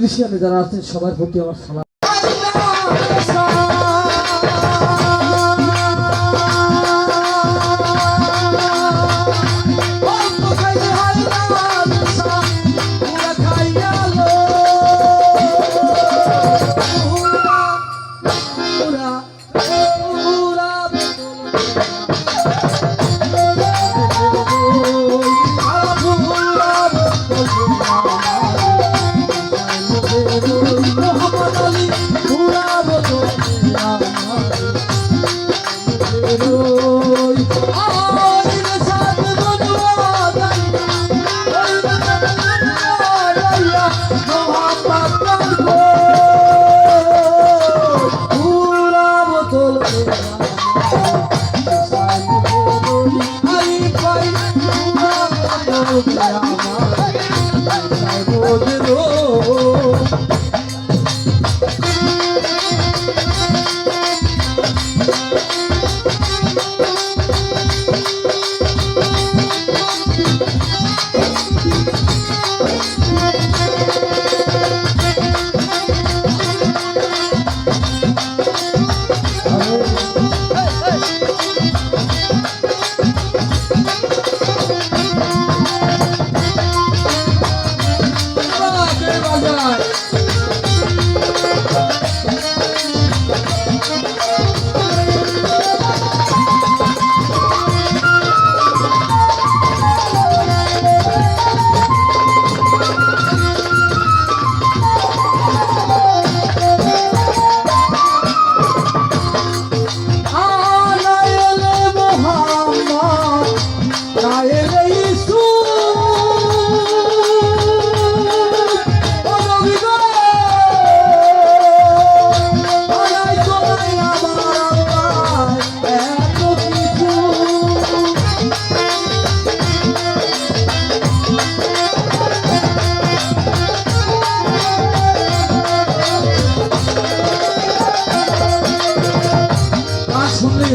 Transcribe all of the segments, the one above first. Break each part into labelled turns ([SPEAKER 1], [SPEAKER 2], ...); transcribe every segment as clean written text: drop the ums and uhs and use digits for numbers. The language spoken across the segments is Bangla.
[SPEAKER 1] মিউজিশিয়ানে যারা আছেন সবার প্রতি আমার সালাম।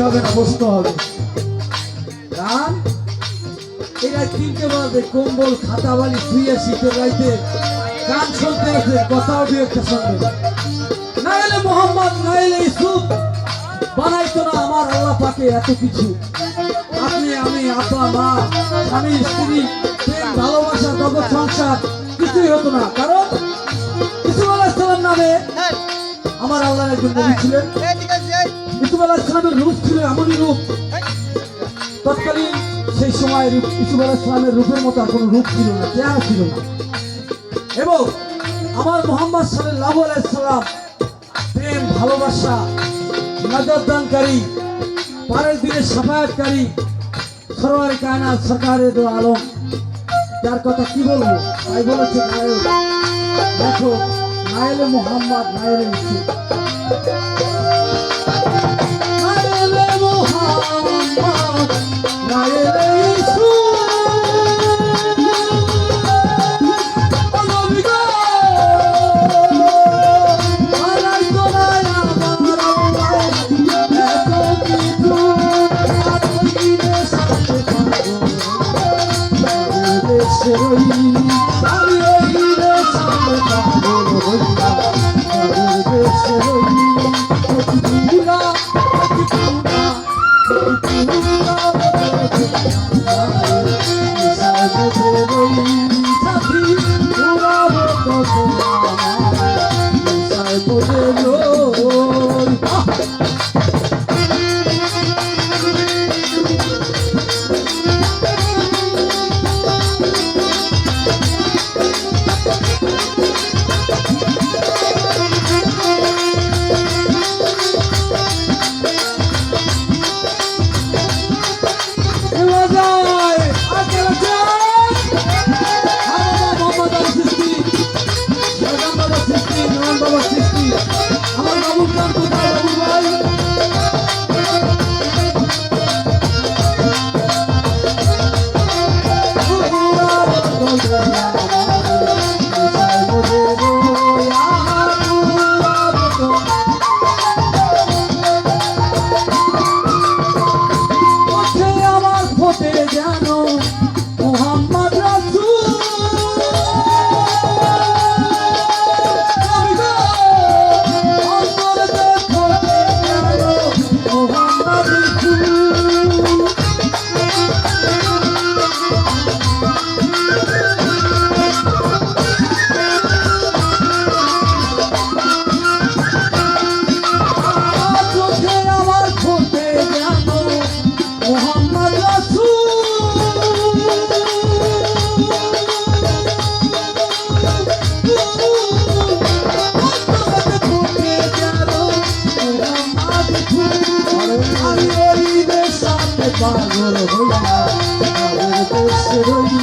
[SPEAKER 1] হবে না, বসতে হবে। গান এরা কিনতে বাজে কম্বল খাতা বালি ধুয়ে শীতের রাইতে গান শুনতে আছে, কথাও দু একটা শুনবে। না এলে মোহাম্মদ না এলে ইউসুফ বানাইতো না আমার আল্লাহ পাকে এত কিছু। আপনি আমি আপা মা স্বামী স্ত্রী প্রেম ভালোবাসা জগৎ সংসার কিছুই হতো না, কারণ ইউসুফ আলাইহিস সালাম নামে আমার আল্লাহর একজন নবী ছিলেন। ইউসুফ আলাইহিস সালামের রূপ ছিল এমনই রূপ, তৎকালীন সেই সময় ইউসুফ আলাইহিস সালামের রূপের মতো আর কোনো রূপ ছিল না, চেহারা ছিল না। এবং আমার মুহাম্মদ সাল্লাল্লাহু আলাইহি সাল্লাম প্রেম ভালোবাসা নাজাত দানকারী পারের দিনে সাফায়াতকারী সরওয়ারে কায়নাত সরকারে দো আলম, যার কথা কি বলবো, তাই বলেছে নায়ক। দেখো নাইলে মোহাম্মদ নাইলে ইউসুফ, নাইলে মোহাম্মদ নাইলে ইউসুফ। পাগল হইয়া তাদের দেশে রই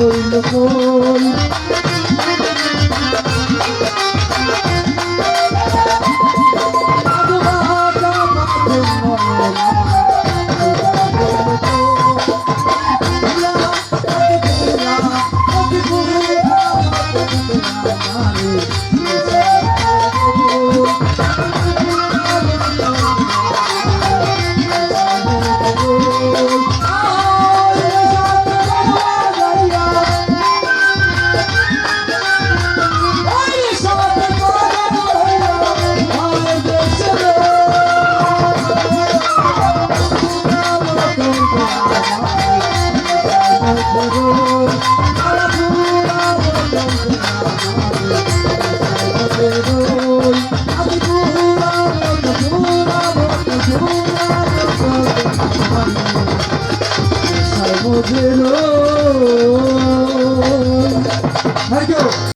[SPEAKER 1] হইল কোন Thank you.